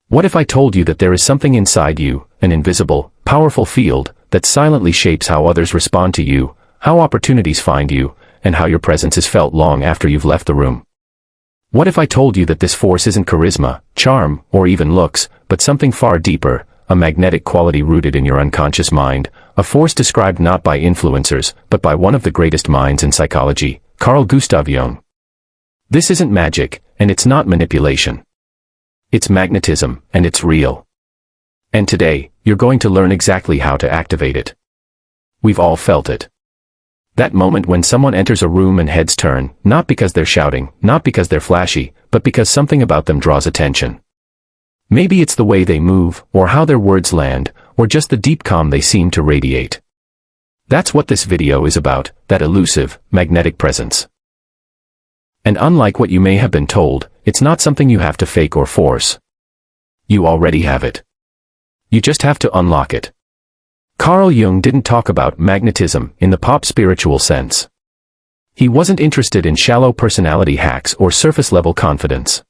What if I told you that there is something inside you, an invisible, powerful field, that silently shapes how others respond to you, how opportunities find you, and how your presence is felt long after you've left the room? What if I told you that this force isn't charisma, charm, or even looks, but something far deeper, a magnetic quality rooted in your unconscious mind, a force described not by influencers, but by one of the greatest minds in psychology, Carl Jung? This isn't magic, and it's not manipulation. It's magnetism, and it's real. And today, you're going to learn exactly how to activate it. We've all felt it. That moment when someone enters a room and heads turn, not because they're shouting, not because they're flashy, but because something about them draws attention. Maybe it's the way they move, or how their words land, or just the deep calm they seem to radiate. That's what this video is about, that elusive, magnetic presence. And unlike what you may have been told, it's not something you have to fake or force. You already have it. You just have to unlock it. Carl Jung didn't talk about magnetism in the pop spiritual sense. He wasn't interested in shallow personality hacks or surface-level confidence.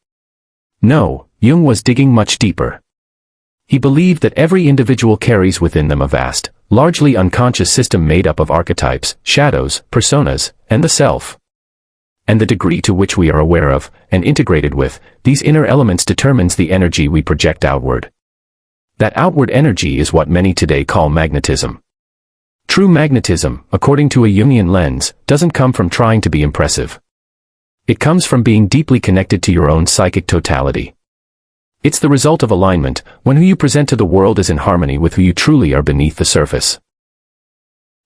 No, Jung was digging much deeper. He believed that every individual carries within them a vast, largely unconscious system made up of archetypes, shadows, personas, and the self. And the degree to which we are aware of, and integrated with, these inner elements determines the energy we project outward. That outward energy is what many today call magnetism. True magnetism, according to a Jungian lens, doesn't come from trying to be impressive. It comes from being deeply connected to your own psychic totality. It's the result of alignment, when who you present to the world is in harmony with who you truly are beneath the surface.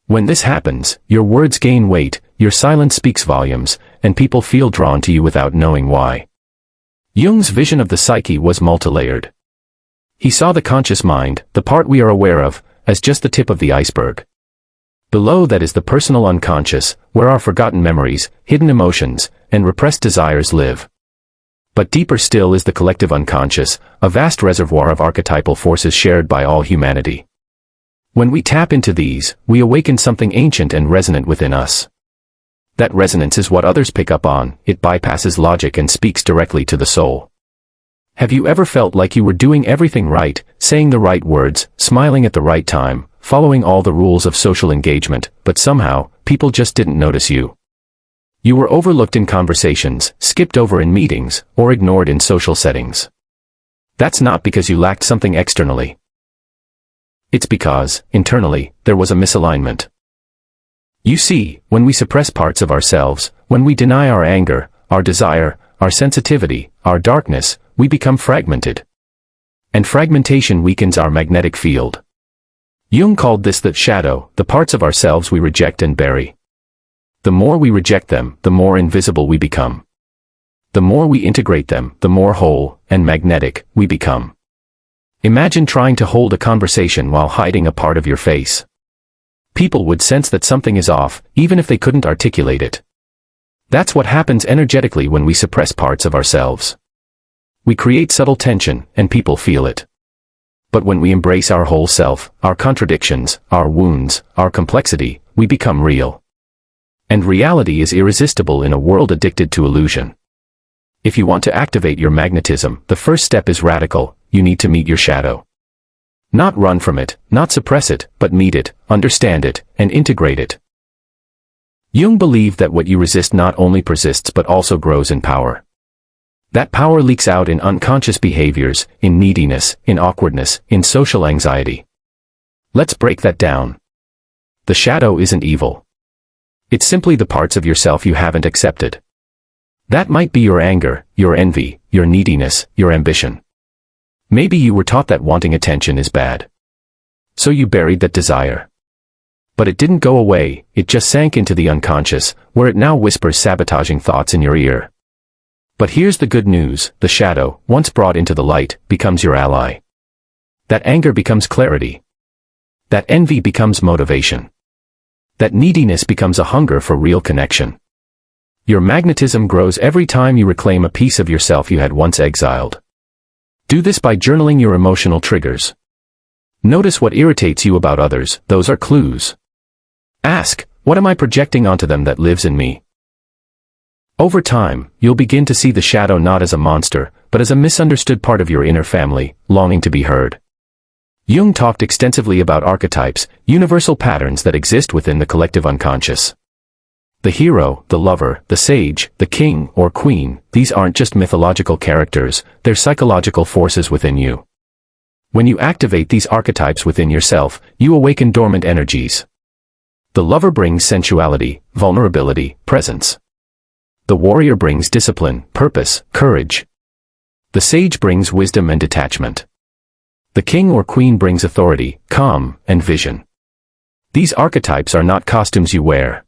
When this happens, your words gain weight, your silence speaks volumes, and people feel drawn to you without knowing why. Jung's vision of the psyche was multilayered. He saw the conscious mind, the part we are aware of, as just the tip of the iceberg. Below that is the personal unconscious, where our forgotten memories, hidden emotions, and repressed desires live. But deeper still is the collective unconscious, a vast reservoir of archetypal forces shared by all humanity. When we tap into these, we awaken something ancient and resonant within us. That resonance is what others pick up on, it bypasses logic and speaks directly to the soul. Have you ever felt like you were doing everything right, saying the right words, smiling at the right time, following all the rules of social engagement, but somehow, people just didn't notice you? You were overlooked in conversations, skipped over in meetings, or ignored in social settings. That's not because you lacked something externally. It's because, internally, there was a misalignment. You see, when we suppress parts of ourselves, when we deny our anger, our desire, our sensitivity, our darkness, we become fragmented. And fragmentation weakens our magnetic field. Jung called this the shadow, the parts of ourselves we reject and bury. The more we reject them, the more invisible we become. The more we integrate them, the more whole and magnetic we become. Imagine trying to hold a conversation while hiding a part of your face. People would sense that something is off, even if they couldn't articulate it. That's what happens energetically when we suppress parts of ourselves. We create subtle tension, and people feel it. But when we embrace our whole self, our contradictions, our wounds, our complexity, we become real. And reality is irresistible in a world addicted to illusion. If you want to activate your magnetism, the first step is radical. You need to meet your shadow. Not run from it, not suppress it, but meet it, understand it, and integrate it. Jung believed that what you resist not only persists but also grows in power. That power leaks out in unconscious behaviors, in neediness, in awkwardness, in social anxiety. Let's break that down. The shadow isn't evil. It's simply the parts of yourself you haven't accepted. That might be your anger, your envy, your neediness, your ambition. Maybe you were taught that wanting attention is bad. So you buried that desire. But it didn't go away, it just sank into the unconscious, where it now whispers sabotaging thoughts in your ear. But here's the good news, the shadow, once brought into the light, becomes your ally. That anger becomes clarity. That envy becomes motivation. That neediness becomes a hunger for real connection. Your magnetism grows every time you reclaim a piece of yourself you had once exiled. Do this by journaling your emotional triggers. Notice what irritates you about others, those are clues. Ask, what am I projecting onto them that lives in me? Over time, you'll begin to see the shadow not as a monster, but as a misunderstood part of your inner family, longing to be heard. Jung talked extensively about archetypes, universal patterns that exist within the collective unconscious. The hero, the lover, the sage, the king or queen, these aren't just mythological characters, they're psychological forces within you. When you activate these archetypes within yourself, you awaken dormant energies. The lover brings sensuality, vulnerability, presence. The warrior brings discipline, purpose, courage. The sage brings wisdom and detachment. The king or queen brings authority, calm, and vision. These archetypes are not costumes you wear.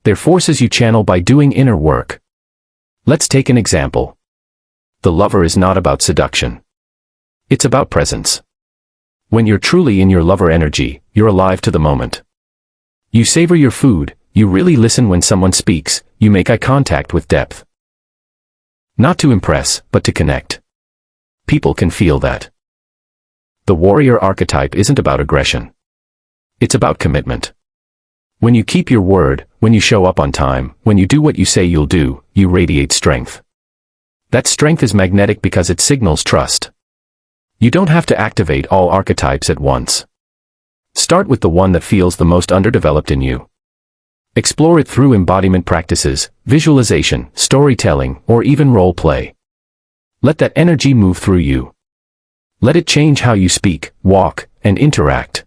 They're forces you channel by doing inner work. Let's take an example. The lover is not about seduction. It's about presence. When you're truly in your lover energy, you're alive to the moment. You savor your food, you really listen when someone speaks, you make eye contact with depth. Not to impress, but to connect. People can feel that. The warrior archetype isn't about aggression. It's about commitment. When you keep your word, when you show up on time, when you do what you say you'll do, you radiate strength. That strength is magnetic because it signals trust. You don't have to activate all archetypes at once. Start with the one that feels the most underdeveloped in you. Explore it through embodiment practices, visualization, storytelling, or even role play. Let that energy move through you. Let it change how you speak, walk, and interact.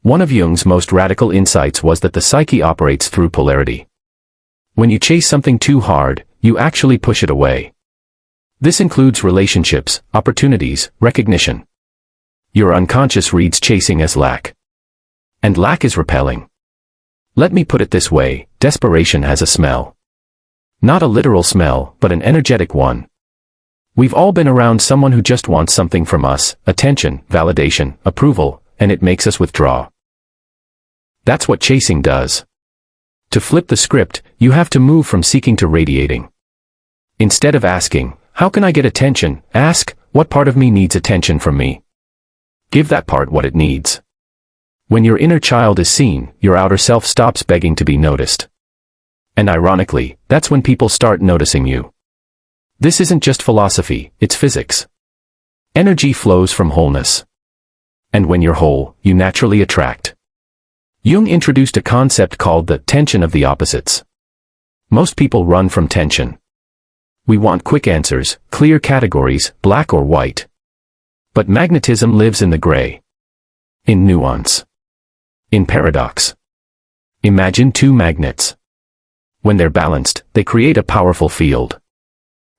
One of Jung's most radical insights was that the psyche operates through polarity. When you chase something too hard, you actually push it away. This includes relationships, opportunities, recognition. Your unconscious reads chasing as lack. And lack is repelling. Let me put it this way, desperation has a smell. Not a literal smell, but an energetic one. We've all been around someone who just wants something from us, attention, validation, approval, and it makes us withdraw. That's what chasing does. To flip the script, you have to move from seeking to radiating. Instead of asking, how can I get attention, ask, what part of me needs attention from me? Give that part what it needs. When your inner child is seen, your outer self stops begging to be noticed. And ironically, that's when people start noticing you. This isn't just philosophy, it's physics. Energy flows from wholeness. And when you're whole, you naturally attract. Jung introduced a concept called the tension of the opposites. Most people run from tension. We want quick answers, clear categories, black or white. But magnetism lives in the gray. In nuance. In paradox. Imagine two magnets. When they're balanced, they create a powerful field.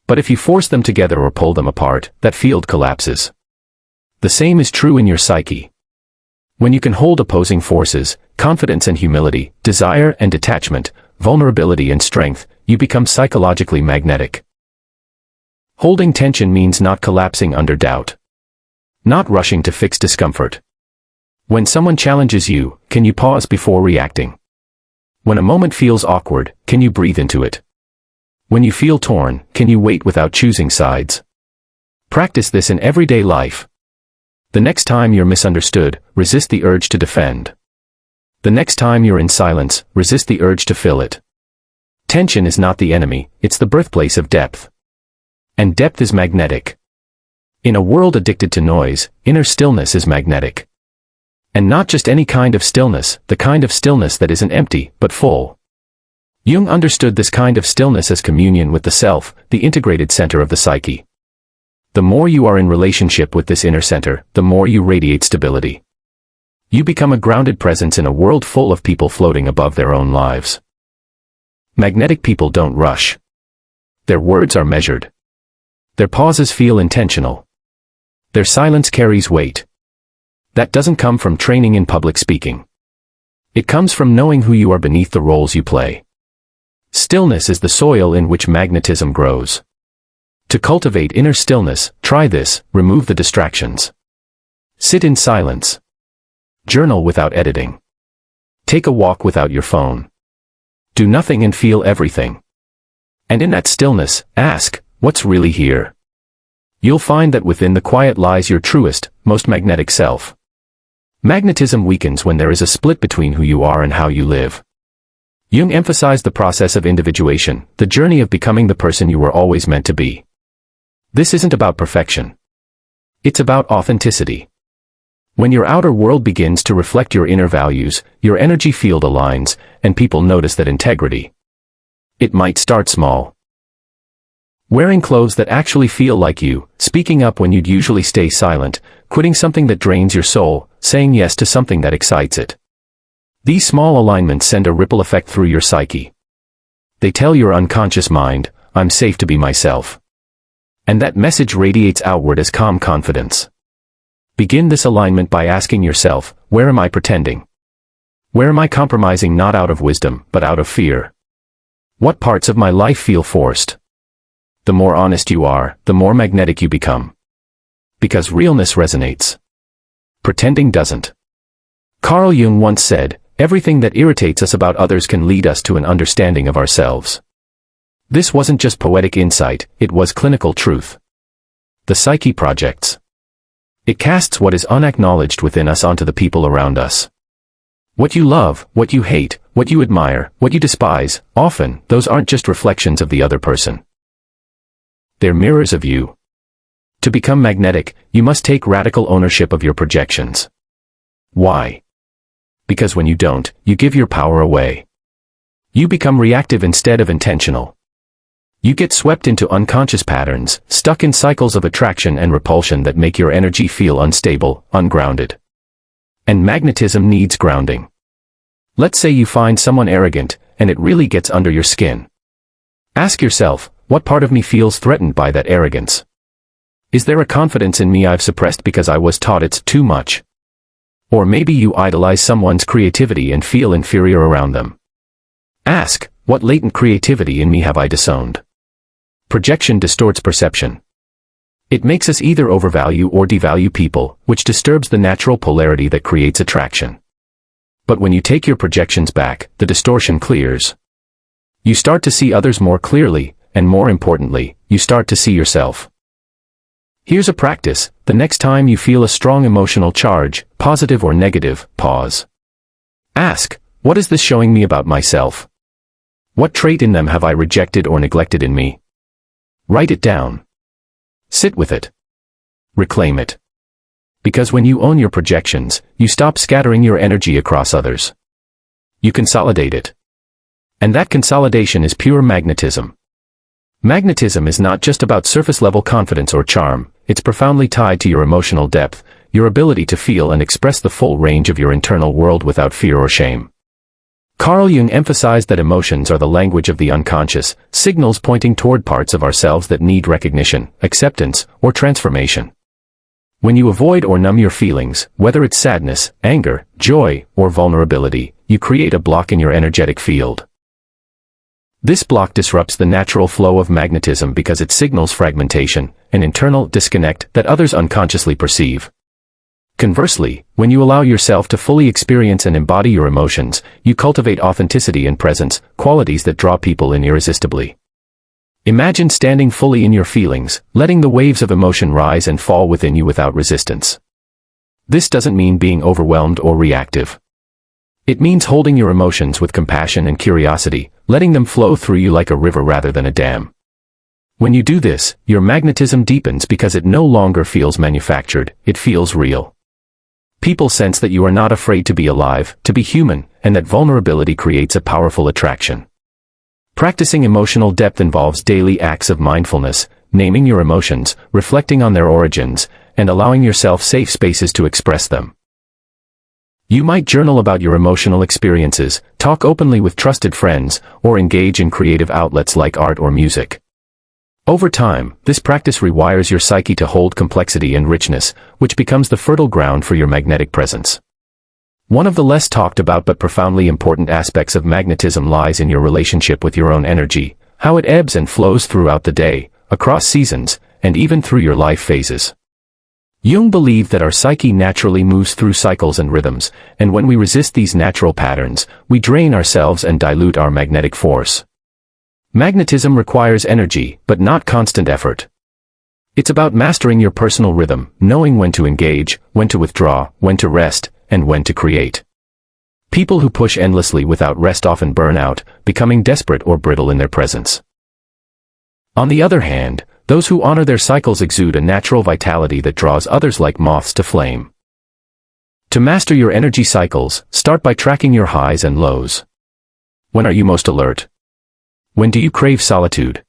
But if you force them together or pull them apart, that field collapses. The same is true in your psyche. When you can hold opposing forces, confidence and humility, desire and detachment, vulnerability and strength, you become psychologically magnetic. Holding tension means not collapsing under doubt. Not rushing to fix discomfort. When someone challenges you, can you pause before reacting? When a moment feels awkward, can you breathe into it? When you feel torn, can you wait without choosing sides? Practice this in everyday life. The next time you're misunderstood, resist the urge to defend. The next time you're in silence, resist the urge to fill it. Tension is not the enemy, it's the birthplace of depth. And depth is magnetic. In a world addicted to noise, inner stillness is magnetic. And not just any kind of stillness, the kind of stillness that isn't empty, but full. Jung understood this kind of stillness as communion with the self, the integrated center of the psyche. The more you are in relationship with this inner center, the more you radiate stability. You become a grounded presence in a world full of people floating above their own lives. Magnetic people don't rush. Their words are measured. Their pauses feel intentional. Their silence carries weight. That doesn't come from training in public speaking. It comes from knowing who you are beneath the roles you play. Stillness is the soil in which magnetism grows. To cultivate inner stillness, try this, remove the distractions. Sit in silence. Journal without editing. Take a walk without your phone. Do nothing and feel everything. And in that stillness, ask, what's really here? You'll find that within the quiet lies your truest, most magnetic self. Magnetism weakens when there is a split between who you are and how you live. Jung emphasized the process of individuation, the journey of becoming the person you were always meant to be. This isn't about perfection. It's about authenticity. When your outer world begins to reflect your inner values, your energy field aligns, and people notice that integrity. It might start small. Wearing clothes that actually feel like you, speaking up when you'd usually stay silent, quitting something that drains your soul, saying yes to something that excites it. These small alignments send a ripple effect through your psyche. They tell your unconscious mind, I'm safe to be myself. And that message radiates outward as calm confidence. Begin this alignment by asking yourself, where am I pretending? Where am I compromising not out of wisdom, but out of fear? What parts of my life feel forced? The more honest you are, the more magnetic you become. Because realness resonates. Pretending doesn't. Carl Jung once said, everything that irritates us about others can lead us to an understanding of ourselves. This wasn't just poetic insight, it was clinical truth. The psyche projects. It casts what is unacknowledged within us onto the people around us. What you love, what you hate, what you admire, what you despise, often, those aren't just reflections of the other person. They're mirrors of you. To become magnetic, you must take radical ownership of your projections. Why? Because when you don't, you give your power away. You become reactive instead of intentional. You get swept into unconscious patterns, stuck in cycles of attraction and repulsion that make your energy feel unstable, ungrounded. And magnetism needs grounding. Let's say you find someone arrogant, and it really gets under your skin. Ask yourself, what part of me feels threatened by that arrogance? Is there a confidence in me I've suppressed because I was taught it's too much? Or maybe you idolize someone's creativity and feel inferior around them. Ask, what latent creativity in me have I disowned? Projection distorts perception. It makes us either overvalue or devalue people, which disturbs the natural polarity that creates attraction. But when you take your projections back, the distortion clears. You start to see others more clearly, and more importantly, you start to see yourself. Here's a practice. The next time you feel a strong emotional charge, positive or negative, pause. Ask, what is this showing me about myself? What trait in them have I rejected or neglected in me? Write it down. Sit with it. Reclaim it. Because when you own your projections, you stop scattering your energy across others. You consolidate it. And that consolidation is pure magnetism. Magnetism is not just about surface-level confidence or charm, it's profoundly tied to your emotional depth, your ability to feel and express the full range of your internal world without fear or shame. Carl Jung emphasized that emotions are the language of the unconscious, signals pointing toward parts of ourselves that need recognition, acceptance, or transformation. When you avoid or numb your feelings, whether it's sadness, anger, joy, or vulnerability, you create a block in your energetic field. This block disrupts the natural flow of magnetism because it signals fragmentation, an internal disconnect that others unconsciously perceive. Conversely, when you allow yourself to fully experience and embody your emotions, you cultivate authenticity and presence, qualities that draw people in irresistibly. Imagine standing fully in your feelings, letting the waves of emotion rise and fall within you without resistance. This doesn't mean being overwhelmed or reactive. It means holding your emotions with compassion and curiosity, letting them flow through you like a river rather than a dam. When you do this, your magnetism deepens because it no longer feels manufactured, it feels real. People sense that you are not afraid to be alive, to be human, and that vulnerability creates a powerful attraction. Practicing emotional depth involves daily acts of mindfulness, naming your emotions, reflecting on their origins, and allowing yourself safe spaces to express them. You might journal about your emotional experiences, talk openly with trusted friends, or engage in creative outlets like art or music. Over time, this practice rewires your psyche to hold complexity and richness, which becomes the fertile ground for your magnetic presence. One of the less talked about but profoundly important aspects of magnetism lies in your relationship with your own energy, how it ebbs and flows throughout the day, across seasons, and even through your life phases. Jung believed that our psyche naturally moves through cycles and rhythms, and when we resist these natural patterns, we drain ourselves and dilute our magnetic force. Magnetism requires energy, but not constant effort. It's about mastering your personal rhythm, knowing when to engage, when to withdraw, when to rest, and when to create. People who push endlessly without rest often burn out, becoming desperate or brittle in their presence. On the other hand, those who honor their cycles exude a natural vitality that draws others like moths to flame. To master your energy cycles, start by tracking your highs and lows. When are you most alert? When do you crave solitude?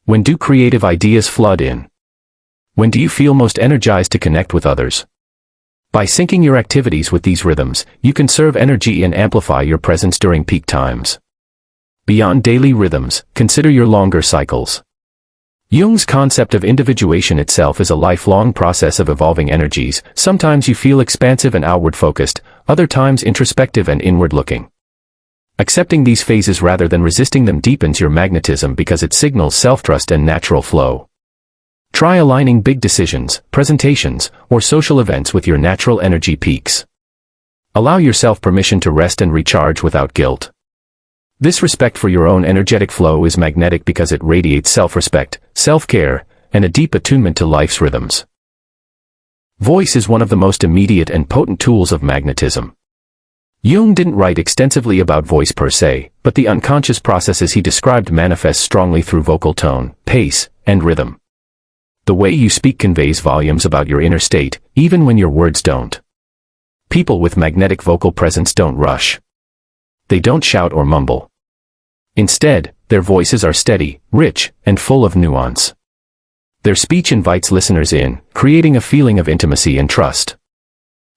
When do creative ideas flood in? When do you feel most energized to connect with others? By syncing your activities with these rhythms, you can conserve energy and amplify your presence during peak times. Beyond daily rhythms, consider your longer cycles. Jung's concept of individuation itself is a lifelong process of evolving energies. Sometimes you feel expansive and outward-focused, other times introspective and inward-looking. Accepting these phases rather than resisting them deepens your magnetism because it signals self-trust and natural flow. Try aligning big decisions, presentations, or social events with your natural energy peaks. Allow yourself permission to rest and recharge without guilt. This respect for your own energetic flow is magnetic because it radiates self-respect, self-care, and a deep attunement to life's rhythms. Voice is one of the most immediate and potent tools of magnetism. Jung didn't write extensively about voice per se, but the unconscious processes he described manifest strongly through vocal tone, pace, and rhythm. The way you speak conveys volumes about your inner state, even when your words don't. People with magnetic vocal presence don't rush. They don't shout or mumble. Instead, their voices are steady, rich, and full of nuance. Their speech invites listeners in, creating a feeling of intimacy and trust.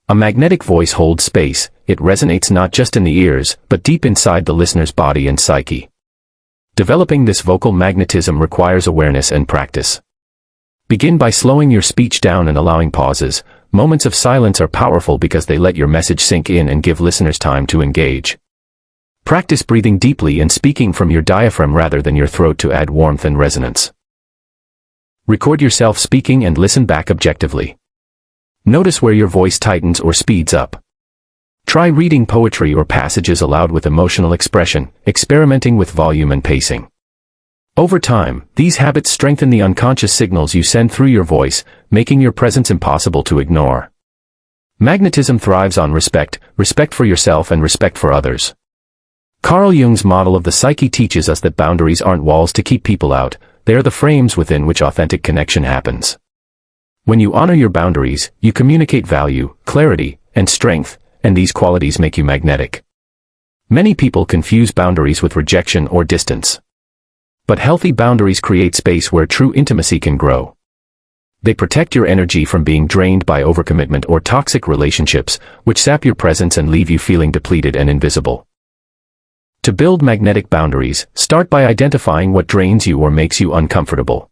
A magnetic voice holds space. It resonates not just in the ears, but deep inside the listener's body and psyche. Developing this vocal magnetism requires awareness and practice. Begin by slowing your speech down and allowing pauses. Moments of silence are powerful because they let your message sink in and give listeners time to engage. Practice breathing deeply and speaking from your diaphragm rather than your throat to add warmth and resonance. Record yourself speaking and listen back objectively. Notice where your voice tightens or speeds up. Try reading poetry or passages aloud with emotional expression, experimenting with volume and pacing. Over time, these habits strengthen the unconscious signals you send through your voice, making your presence impossible to ignore. Magnetism thrives on respect for yourself and respect for others. Carl Jung's model of the psyche teaches us that boundaries aren't walls to keep people out, they are the frames within which authentic connection happens. When you honor your boundaries, you communicate value, clarity, and strength, and these qualities make you magnetic. Many people confuse boundaries with rejection or distance. But healthy boundaries create space where true intimacy can grow. They protect your energy from being drained by overcommitment or toxic relationships, which sap your presence and leave you feeling depleted and invisible. To build magnetic boundaries, start by identifying what drains you or makes you uncomfortable.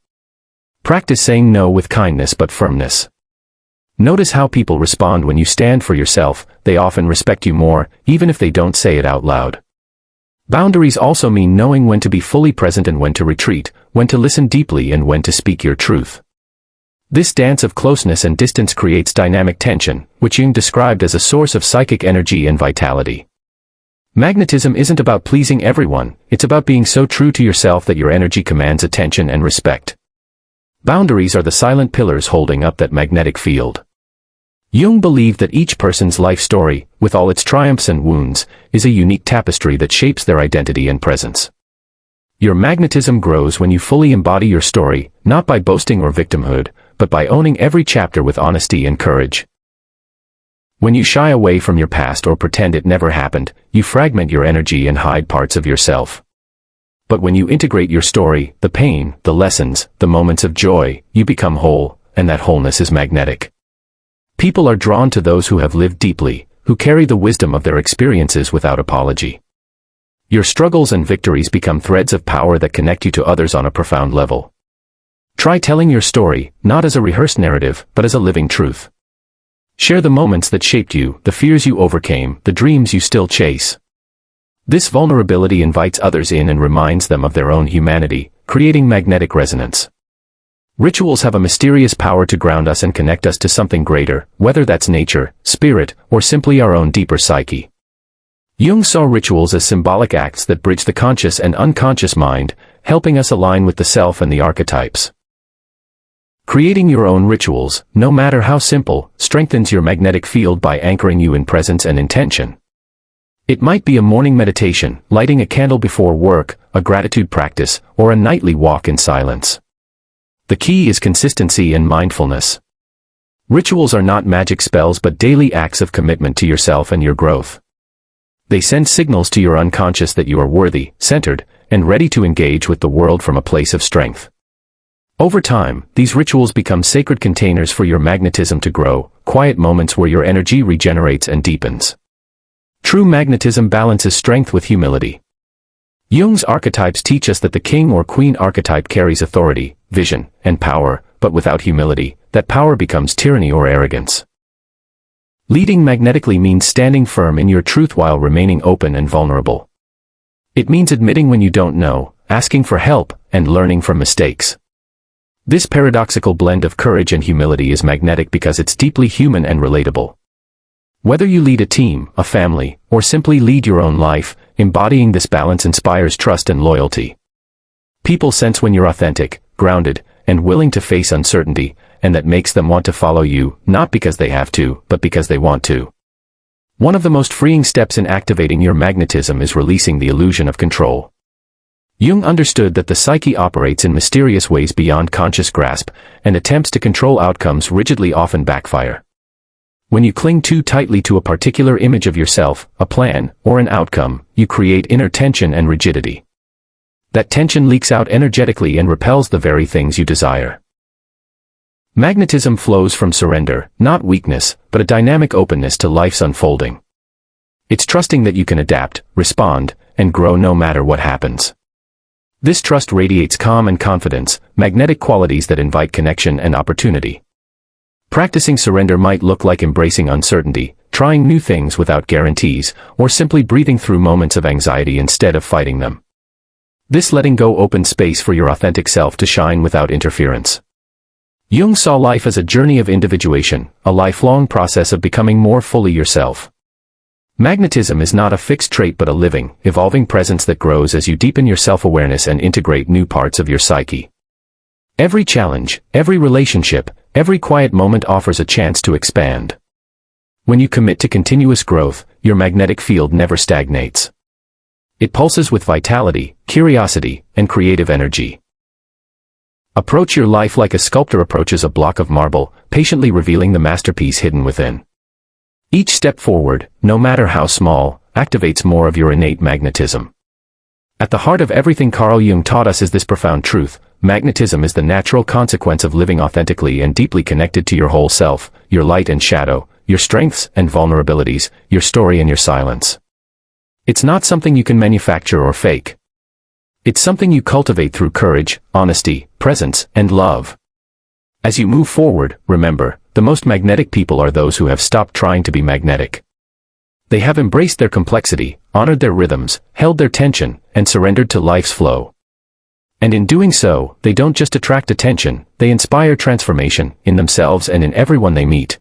Practice saying no with kindness but firmness. Notice how people respond when you stand for yourself. They often respect you more, even if they don't say it out loud. Boundaries also mean knowing when to be fully present and when to retreat, when to listen deeply and when to speak your truth. This dance of closeness and distance creates dynamic tension, which Jung described as a source of psychic energy and vitality. Magnetism isn't about pleasing everyone, it's about being so true to yourself that your energy commands attention and respect. Boundaries are the silent pillars holding up that magnetic field. Jung believed that each person's life story, with all its triumphs and wounds, is a unique tapestry that shapes their identity and presence. Your magnetism grows when you fully embody your story, not by boasting or victimhood, but by owning every chapter with honesty and courage. When you shy away from your past or pretend it never happened, you fragment your energy and hide parts of yourself. But when you integrate your story, the pain, the lessons, the moments of joy, you become whole, and that wholeness is magnetic. People are drawn to those who have lived deeply, who carry the wisdom of their experiences without apology. Your struggles and victories become threads of power that connect you to others on a profound level. Try telling your story, not as a rehearsed narrative, but as a living truth. Share the moments that shaped you, the fears you overcame, the dreams you still chase. This vulnerability invites others in and reminds them of their own humanity, creating magnetic resonance. Rituals have a mysterious power to ground us and connect us to something greater, whether that's nature, spirit, or simply our own deeper psyche. Jung saw rituals as symbolic acts that bridge the conscious and unconscious mind, helping us align with the self and the archetypes. Creating your own rituals, no matter how simple, strengthens your magnetic field by anchoring you in presence and intention. It might be a morning meditation, lighting a candle before work, a gratitude practice, or a nightly walk in silence. The key is consistency and mindfulness. Rituals are not magic spells but daily acts of commitment to yourself and your growth. They send signals to your unconscious that you are worthy, centered, and ready to engage with the world from a place of strength. Over time, these rituals become sacred containers for your magnetism to grow, quiet moments where your energy regenerates and deepens. True magnetism balances strength with humility. Jung's archetypes teach us that the king or queen archetype carries authority, vision, and power, but without humility, that power becomes tyranny or arrogance. Leading magnetically means standing firm in your truth while remaining open and vulnerable. It means admitting when you don't know, asking for help, and learning from mistakes. This paradoxical blend of courage and humility is magnetic because it's deeply human and relatable. Whether you lead a team, a family, or simply lead your own life, embodying this balance inspires trust and loyalty. People sense when you're authentic, grounded, and willing to face uncertainty, and that makes them want to follow you, not because they have to, but because they want to. One of the most freeing steps in activating your magnetism is releasing the illusion of control. Jung understood that the psyche operates in mysterious ways beyond conscious grasp, and attempts to control outcomes rigidly often backfire. When you cling too tightly to a particular image of yourself, a plan, or an outcome, you create inner tension and rigidity. That tension leaks out energetically and repels the very things you desire. Magnetism flows from surrender, not weakness, but a dynamic openness to life's unfolding. It's trusting that you can adapt, respond, and grow no matter what happens. This trust radiates calm and confidence, magnetic qualities that invite connection and opportunity. Practicing surrender might look like embracing uncertainty, trying new things without guarantees, or simply breathing through moments of anxiety instead of fighting them. This letting go opens space for your authentic self to shine without interference. Jung saw life as a journey of individuation, a lifelong process of becoming more fully yourself. Magnetism is not a fixed trait but a living, evolving presence that grows as you deepen your self-awareness and integrate new parts of your psyche. Every challenge, every relationship, every quiet moment offers a chance to expand. When you commit to continuous growth, your magnetic field never stagnates. It pulses with vitality, curiosity, and creative energy. Approach your life like a sculptor approaches a block of marble, patiently revealing the masterpiece hidden within. Each step forward, no matter how small, activates more of your innate magnetism. At the heart of everything Carl Jung taught us is this profound truth: magnetism is the natural consequence of living authentically and deeply connected to your whole self, your light and shadow, your strengths and vulnerabilities, your story and your silence. It's not something you can manufacture or fake. It's something you cultivate through courage, honesty, presence, and love. As you move forward, remember, the most magnetic people are those who have stopped trying to be magnetic. They have embraced their complexity, honored their rhythms, held their tension, and surrendered to life's flow. And in doing so, they don't just attract attention, they inspire transformation, in themselves and in everyone they meet.